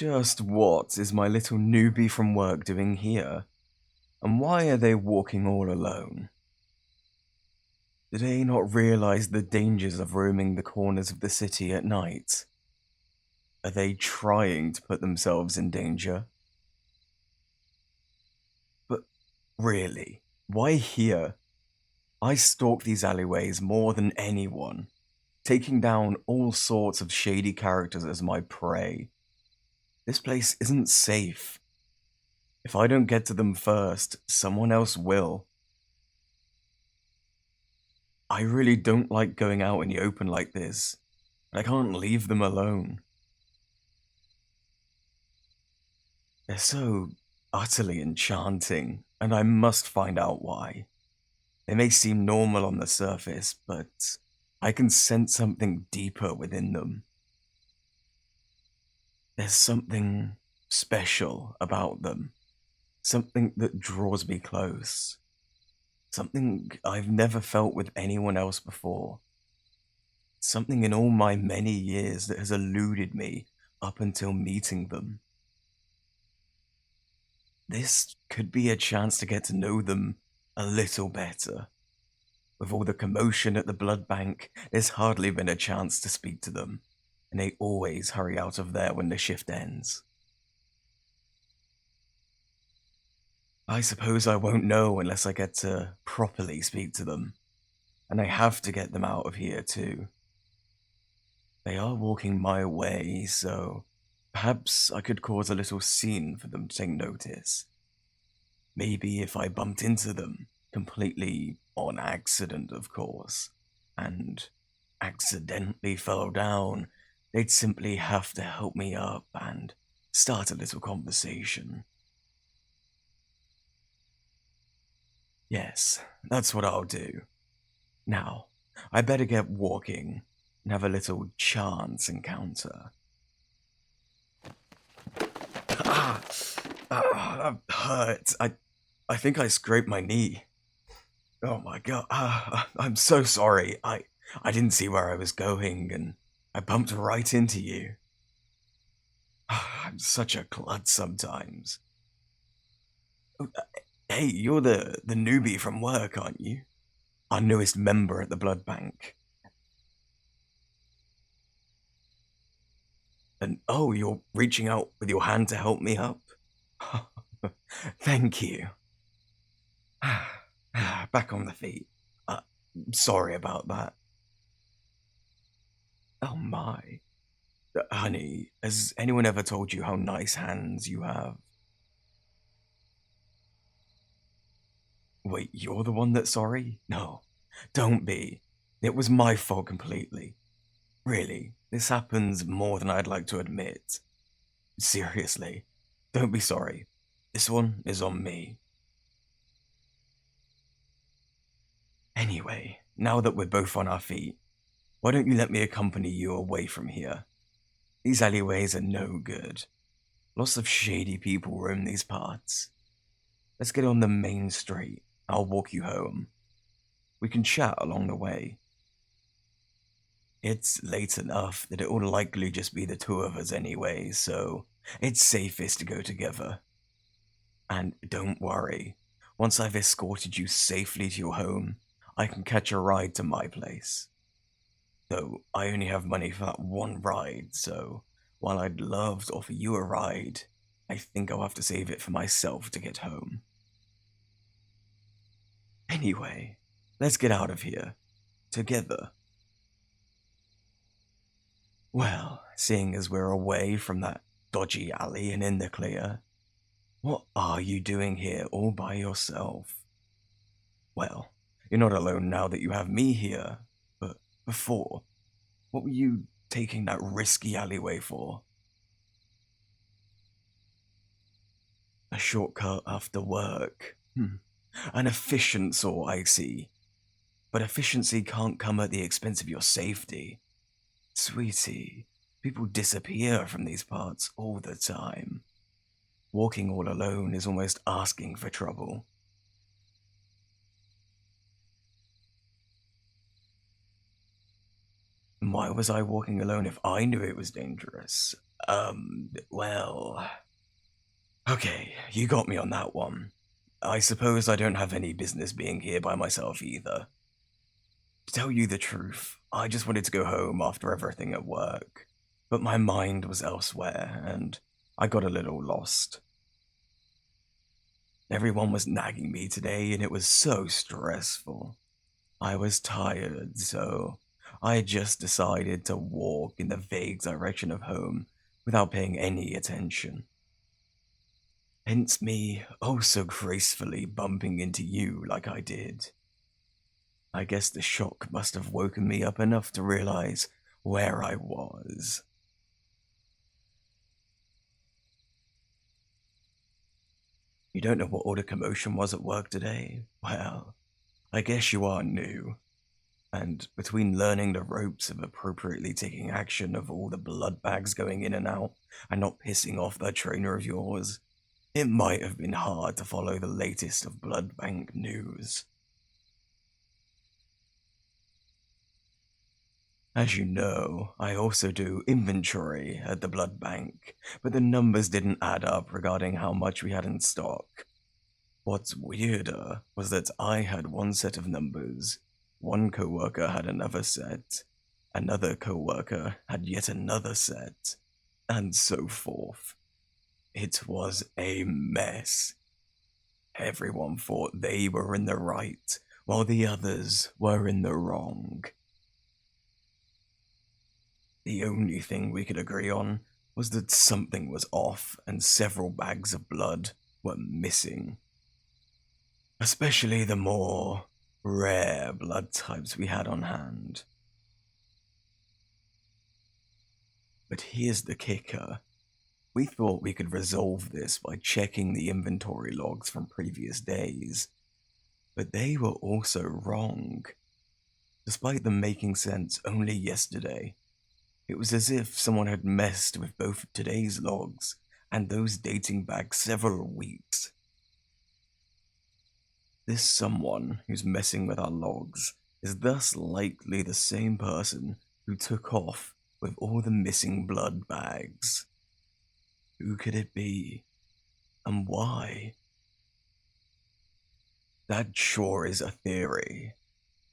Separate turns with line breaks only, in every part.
Just what is my little newbie from work doing here? And why are they walking all alone? Do they not realize the dangers of roaming the corners of the city at night? Are they trying to put themselves in danger? But really, why here? I stalk these alleyways more than anyone, taking down all sorts of shady characters as my prey. This place isn't safe. If I don't get to them first, someone else will. I really don't like going out in the open like this, but I can't leave them alone. They're so utterly enchanting, and I must find out why. They may seem normal on the surface, but I can sense something deeper within them. There's something special about them, something that draws me close, something I've never felt with anyone else before, something in all my many years that has eluded me up until meeting them. This could be a chance to get to know them a little better. With all the commotion at the blood bank, there's hardly been a chance to speak to them, and they always hurry out of there when the shift ends. I suppose I won't know unless I get to properly speak to them, and I have to get them out of here too. They are walking my way, so perhaps I could cause a little scene for them to take notice. Maybe if I bumped into them, completely on accident, of course, and accidentally fell down, they'd simply have to help me up and start a little conversation. Yes, that's what I'll do. Now, I better get walking and have a little chance encounter. Ah, that hurts. I think I scraped my knee. Oh my god. I'm so sorry. I didn't see where I was going and I bumped right into you. I'm such a klutz sometimes. Oh, hey, you're the newbie from work, aren't you? Our newest member at the blood bank. And oh, you're reaching out with your hand to help me up? Thank you. Back on the feet. Uh, Sorry about that. Oh my. Honey, has anyone ever told you how nice hands you have? Wait, you're the one that's sorry? No, don't be. It was my fault completely. Really, this happens more than I'd like to admit. Seriously, don't be sorry. This one is on me. Anyway, now that we're both on our feet, why don't you let me accompany you away from here? These alleyways are no good. Lots of shady people roam these parts. Let's get on the main street. I'll walk you home. We can chat along the way. It's late enough that it will likely just be the two of us anyway, so it's safest to go together. And don't worry, once I've escorted you safely to your home, I can catch a ride to my place. Though I only have money for that one ride, so while I'd love to offer you a ride, I think I'll have to save it for myself to get home. Anyway, let's get out of here. Together. Well, seeing as we're away from that dodgy alley and in the clear, what are you doing here all by yourself? Well, you're not alone now that you have me here, but before, what were you taking that risky alleyway for? A shortcut after work. An efficient sort, I see. But efficiency can't come at the expense of your safety. Sweetie, people disappear from these parts all the time. Walking all alone is almost asking for trouble. Why was I walking alone if I knew it was dangerous? Well... Okay, you got me on that one. I suppose I don't have any business being here by myself either. To tell you the truth, I just wanted to go home after everything at work, but my mind was elsewhere, and I got a little lost. Everyone was nagging me today, and it was so stressful. I was tired, so I just decided to walk in the vague direction of home without paying any attention. Hence me oh so gracefully bumping into you like I did. I guess the shock must have woken me up enough to realize where I was. You don't know what all the commotion was at work today? Well, I guess you are new. And between learning the ropes of appropriately taking action of all the blood bags going in and out and not pissing off that trainer of yours, it might have been hard to follow the latest of blood bank news. As you know, I also do inventory at the blood bank, but the numbers didn't add up regarding how much we had in stock. What's weirder was that I had one set of numbers, one coworker had another set, another coworker had yet another set, and so forth. It was a mess. Everyone thought they were in the right, while the others were in the wrong. The only thing we could agree on was that something was off and several bags of blood were missing. Especially the more rare blood types we had on hand. But here's the kicker. We thought we could resolve this by checking the inventory logs from previous days, but they were also wrong. Despite them making sense only yesterday, it was as if someone had messed with both today's logs and those dating back several weeks. This someone who's messing with our logs is thus likely the same person who took off with all the missing blood bags. Who could it be? And why? That sure is a theory.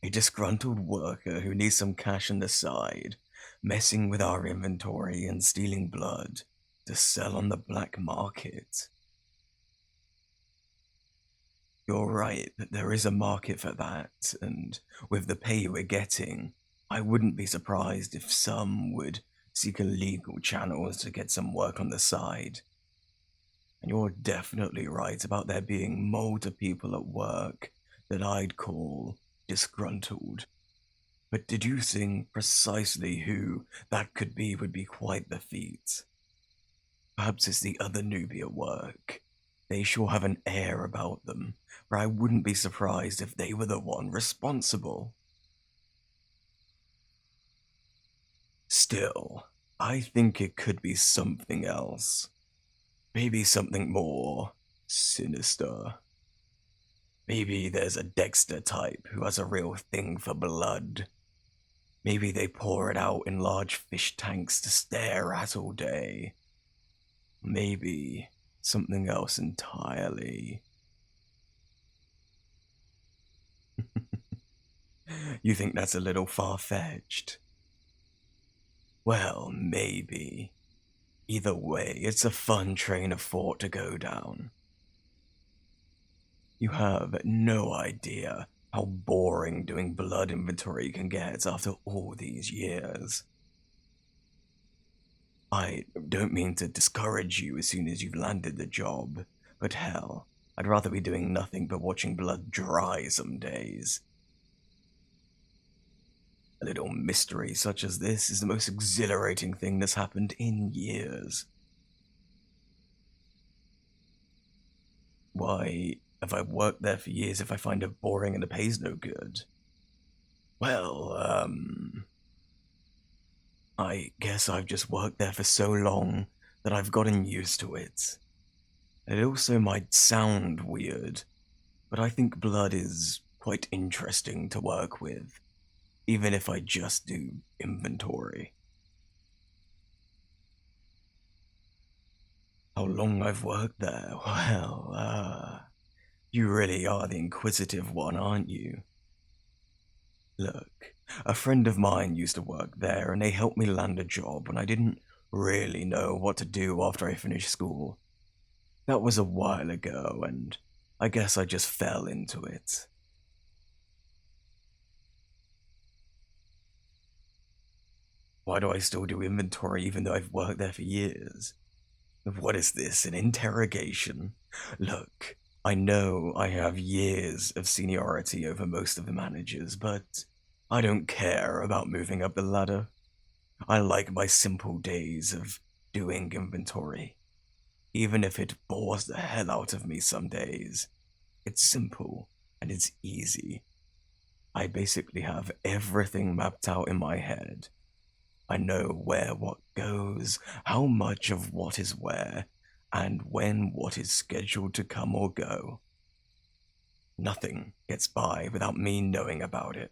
A disgruntled worker who needs some cash on the side, messing with our inventory and stealing blood to sell on the black market. You're right that there is a market for that, and with the pay we're getting, I wouldn't be surprised if some would seek illegal channels to get some work on the side. And you're definitely right about there being mold of people at work that I'd call disgruntled. But deducing precisely who that could be would be quite the feat. Perhaps it's the other newbie at work. They sure have an air about them, where I wouldn't be surprised if they were the one responsible. Still, I think it could be something else. Maybe something more sinister. Maybe there's a Dexter type who has a real thing for blood. Maybe they pour it out in large fish tanks to stare at all day. Maybe something else entirely. You think that's a little far-fetched? Well, maybe. Either way, it's a fun train of thought to go down. You have no idea how boring doing blood inventory can get after all these years. I don't mean to discourage you as soon as you've landed the job, but hell, I'd rather be doing nothing but watching blood dry some days. A little mystery such as this is the most exhilarating thing that's happened in years. Why, if I worked there for years if I find it boring and the pay's no good? Well, I guess I've just worked there for so long that I've gotten used to it. It also might sound weird, but I think blood is quite interesting to work with, even if I just do inventory. How long I've worked there? Well, you really are the inquisitive one, aren't you? Look, a friend of mine used to work there and they helped me land a job when I didn't really know what to do after I finished school. That was a while ago, and I guess I just fell into it. Why do I still do inventory even though I've worked there for years? What is this, an interrogation? Look, I know I have years of seniority over most of the managers, but I don't care about moving up the ladder. I like my simple days of doing inventory. Even if it bores the hell out of me some days, it's simple and it's easy. I basically have everything mapped out in my head. I know where what goes, how much of what is where, and when what is scheduled to come or go. Nothing gets by without me knowing about it.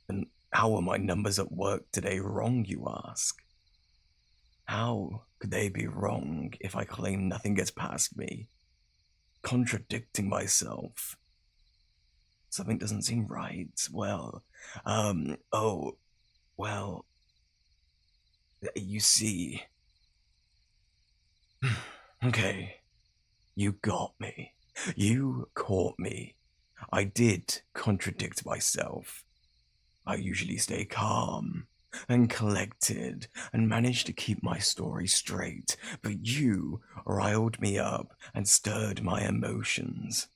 And how are my numbers at work today wrong, you ask? How could they be wrong if I claim nothing gets past me? Contradicting myself. Something doesn't seem right. Well, oh, well, you see. Okay, you got me. You caught me. I did contradict myself. I usually stay calm and collected and manage to keep my story straight, but you riled me up and stirred my emotions.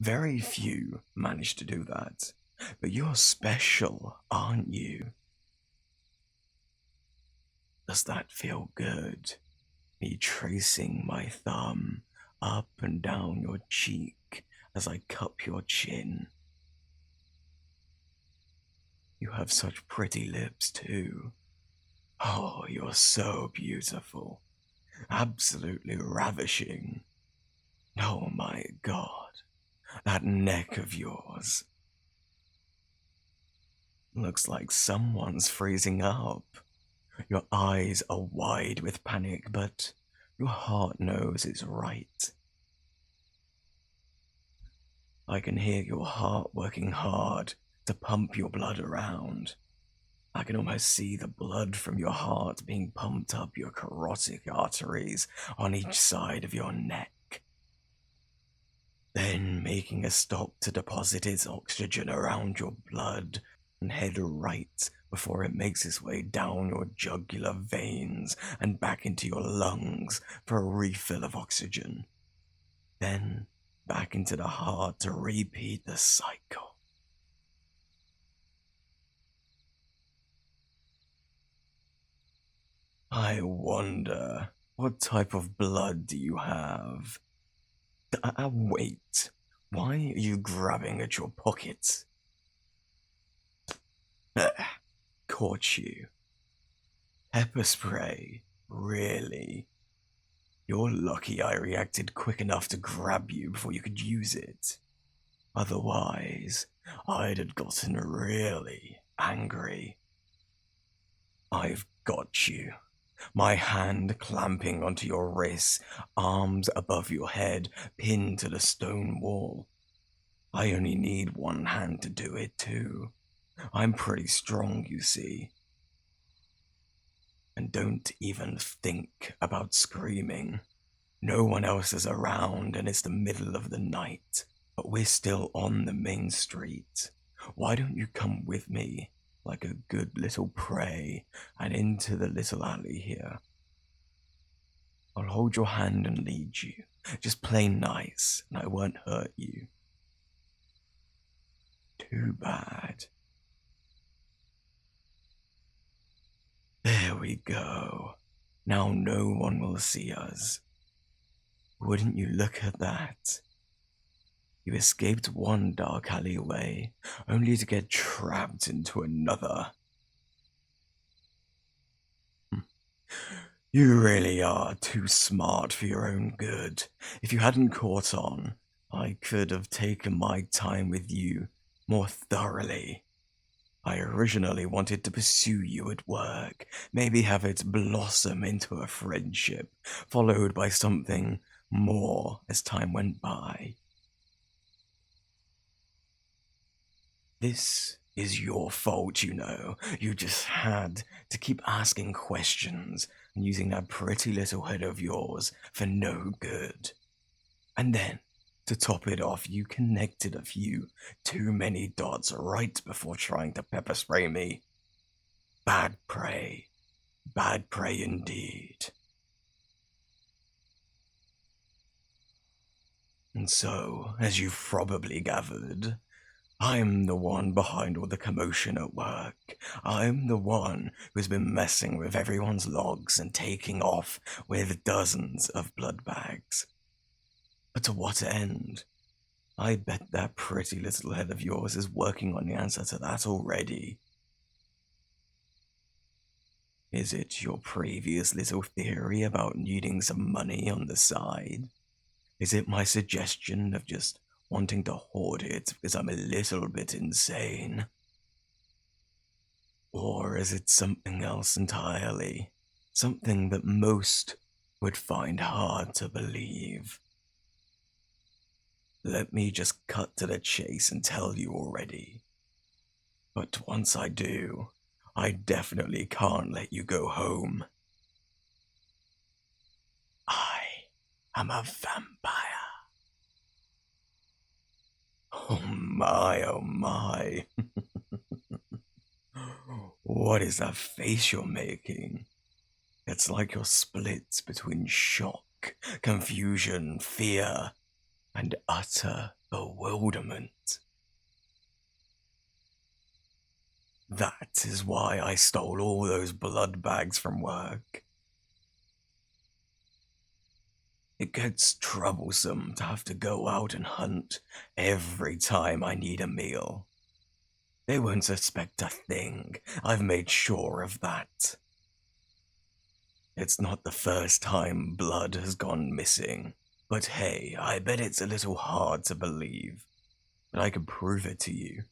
Very few manage to do that, but you're special, aren't you? Does that feel good? Me tracing my thumb up and down your cheek as I cup your chin. You have such pretty lips, too. Oh, you're so beautiful. Absolutely ravishing. Oh my god, that neck of yours. Looks like someone's freezing up. Your eyes are wide with panic, but your heart knows it's right. I can hear your heart working hard to pump your blood around. I can almost see the blood from your heart being pumped up your carotid arteries on each side of your neck. Then making a stop to deposit its oxygen around your blood and head right before it makes its way down your jugular veins and back into your lungs for a refill of oxygen. Then back into the heart to repeat the cycle. I wonder, what type of blood do you have? Wait. Why are you grabbing at your pockets? Caught you. Pepper spray? Really? You're lucky I reacted quick enough to grab you before you could use it. Otherwise, I'd have gotten really angry. I've got you. My hand clamping onto your wrists, arms above your head, pinned to the stone wall. I only need one hand to do it, too. I'm pretty strong, you see. And don't even think about screaming. No one else is around and it's the middle of the night, but we're still on the main street. Why don't you come with me, like a good little prey, and into the little alley here? I'll hold your hand and lead you. Just play nice, and I won't hurt you. Too bad. There we go. Now no one will see us. Wouldn't you look at that? You escaped one dark alleyway, only to get trapped into another. You really are too smart for your own good. If you hadn't caught on, I could have taken my time with you more thoroughly. I originally wanted to pursue you at work, maybe have it blossom into a friendship, followed by something more as time went by. This is your fault, you know. You just had to keep asking questions and using that pretty little head of yours for no good. And then, to top it off, you connected a few too many dots right before trying to pepper spray me. Bad prey. Bad prey indeed. And so, as you've probably gathered, I'm the one behind all the commotion at work. I'm the one who's been messing with everyone's logs and taking off with dozens of blood bags. But to what end? I bet that pretty little head of yours is working on the answer to that already. Is it your previous little theory about needing some money on the side? Is it my suggestion of just wanting to hoard it because I'm a little bit insane? Or is it something else entirely? Something that most would find hard to believe? Let me just cut to the chase and tell you already. But once I do, I definitely can't let you go home. I am a vampire. Oh my, oh my. What is that face you're making? It's like you're split between shock, confusion, fear, and utter bewilderment. That is why I stole all those blood bags from work. It gets troublesome to have to go out and hunt every time I need a meal. They won't suspect a thing. I've made sure of that. It's not the first time blood has gone missing. But hey, I bet it's a little hard to believe. But I can prove it to you.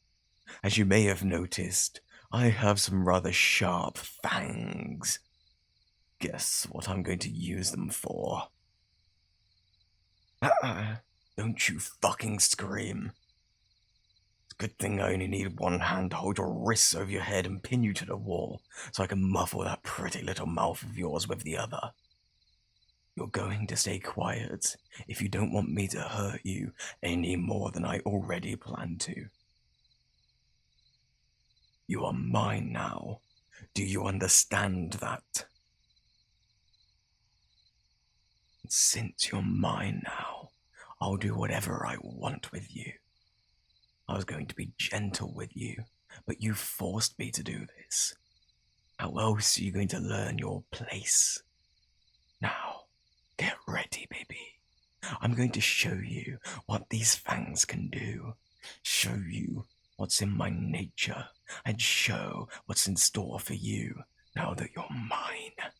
As you may have noticed, I have some rather sharp fangs. Guess what I'm going to use them for? Don't you fucking scream. It's a good thing I only need one hand to hold your wrists over your head and pin you to the wall, so I can muffle that pretty little mouth of yours with the other. You're going to stay quiet if you don't want me to hurt you any more than I already planned to. You are mine now. Do you understand that? Since you're mine now, I'll do whatever I want with you. I was going to be gentle with you, but you forced me to do this. How else are you going to learn your place? Now, get ready, baby. I'm going to show you what these fangs can do. Show you what's in my nature, and show what's in store for you now that you're mine.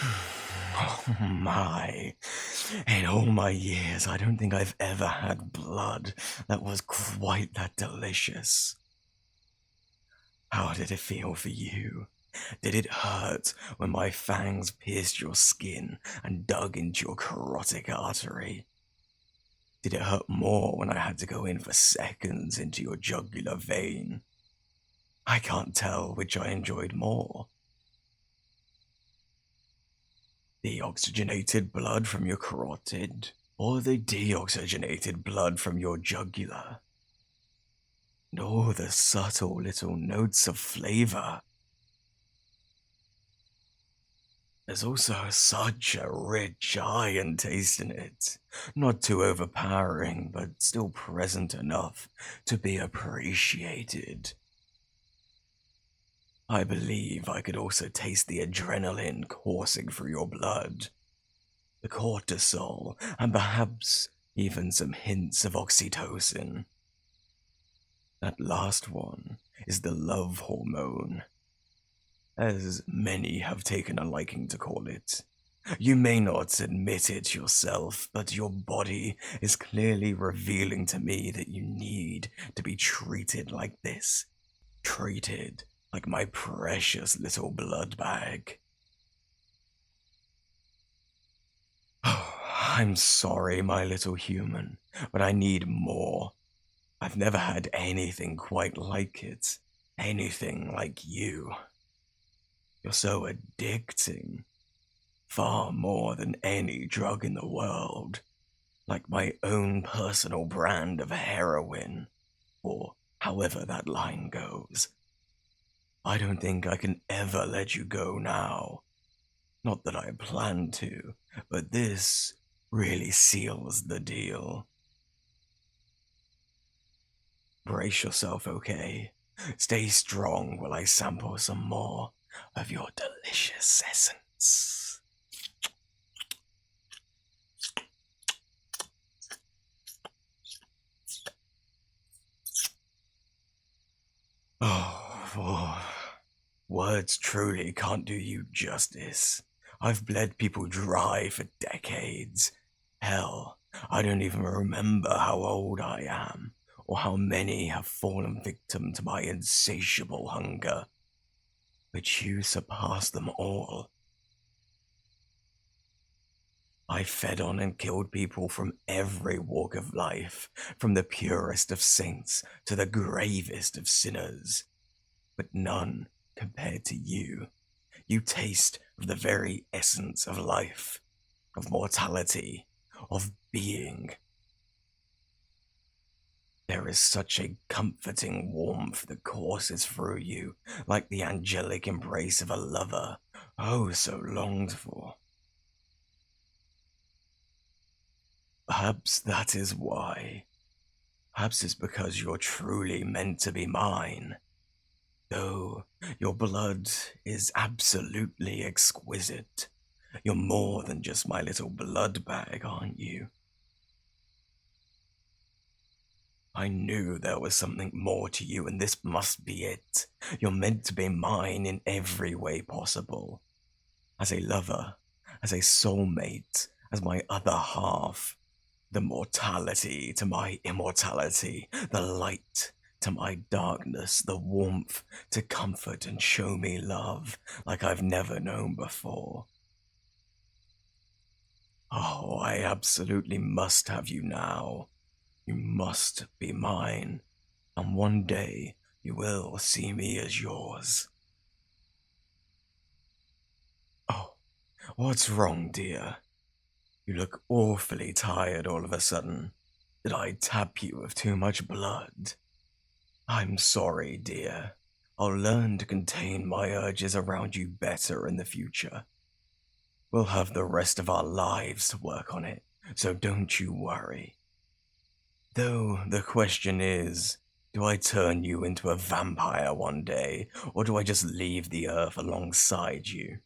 Oh my. In all my years, I don't think I've ever had blood that was quite that delicious. How did it feel for you? Did it hurt when my fangs pierced your skin and dug into your carotid artery? Did it hurt more when I had to go in for seconds into your jugular vein? I can't tell which I enjoyed more. The oxygenated blood from your carotid, or the deoxygenated blood from your jugular. And all the subtle little notes of flavor. There's also such a rich iron taste in it. Not too overpowering, but still present enough to be appreciated. I believe I could also taste the adrenaline coursing through your blood, the cortisol, and perhaps even some hints of oxytocin. That last one is the love hormone. as many have taken a liking to call it. You may not admit it yourself, but your body is clearly revealing to me that you need to be treated like this. Treated like my precious little blood bag. Oh, I'm sorry, my little human, but I need more. I've never had anything quite like it. Anything like you. You're so addicting. Far more than any drug in the world. Like my own personal brand of heroin, or however that line goes. I don't think I can ever let you go now. Not that I plan to, but this really seals the deal. Brace yourself, okay? Stay strong while I sample some more of your delicious essence. Oh, words truly can't do you justice. I've bled people dry for decades. Hell, I don't even remember how old I am, or how many have fallen victim to my insatiable hunger. But you surpass them all. I fed on and killed people from every walk of life, from the purest of saints to the gravest of sinners. But none compared to you. You taste of the very essence of life, of mortality, of being. There is such a comforting warmth that courses through you, like the angelic embrace of a lover, oh so longed for. Perhaps that is why. Perhaps it's because you're truly meant to be mine. Though your blood is absolutely exquisite. You're more than just my little blood bag, aren't you? I knew there was something more to you, and this must be it. You're meant to be mine in every way possible. As a lover, as a soulmate, as my other half. The mortality to my immortality, the light to my darkness, the warmth to comfort and show me love like I've never known before. Oh, I absolutely must have you now. You must be mine, and one day you will see me as yours. Oh, what's wrong, dear? You look awfully tired all of a sudden. Did I tap you with too much blood? I'm sorry, dear. I'll learn to contain my urges around you better in the future. We'll have the rest of our lives to work on it, so don't you worry. Though the question is, do I turn you into a vampire one day, or do I just leave the earth alongside you?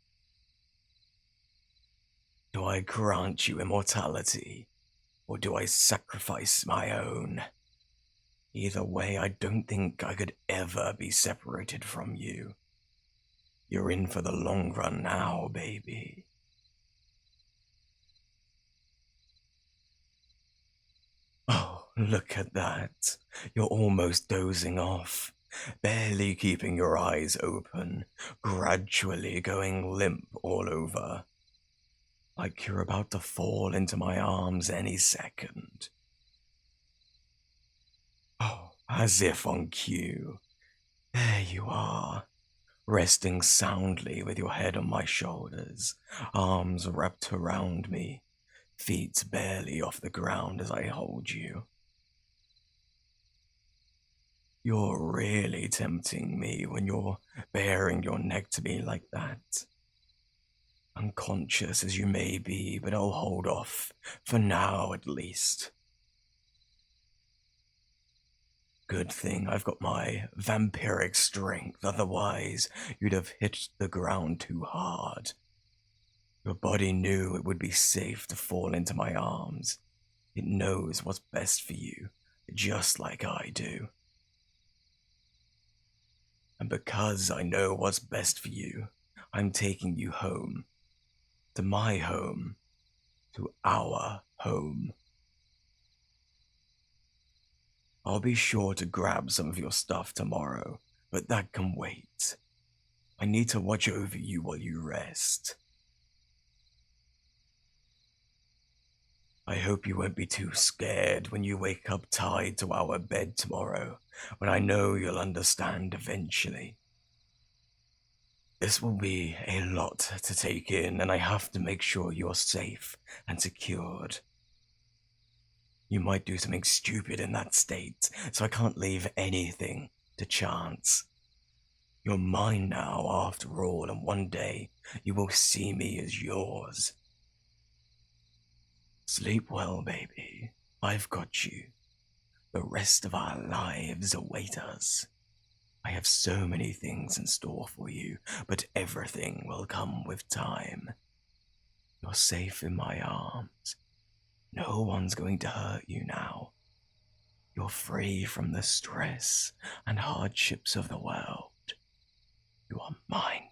Do I grant you immortality, or do I sacrifice my own? Either way, I don't think I could ever be separated from you. You're in for the long run now, baby. Oh, look at that. You're almost dozing off, barely keeping your eyes open, gradually going limp all over. Like you're about to fall into my arms any second. Oh, as if on cue. There you are, resting soundly with your head on my shoulders, arms wrapped around me, feet barely off the ground as I hold you. You're really tempting me when you're baring your neck to me like that. Unconscious as you may be, but I'll hold off, for now at least. Good thing I've got my vampiric strength, otherwise you'd have hit the ground too hard. Your body knew it would be safe to fall into my arms. It knows what's best for you, just like I do. And because I know what's best for you, I'm taking you home. To my home. To our home. I'll be sure to grab some of your stuff tomorrow, but that can wait. I need to watch over you while you rest. I hope you won't be too scared when you wake up tied to our bed tomorrow, when I know you'll understand eventually. This will be a lot to take in, and I have to make sure you're safe and secured. You might do something stupid in that state, so I can't leave anything to chance. You're mine now, after all, and one day you will see me as yours. Sleep well, baby. I've got you. The rest of our lives await us. I have so many things in store for you, but everything will come with time. You're safe in my arms. No one's going to hurt you now. You're free from the stress and hardships of the world. You are mine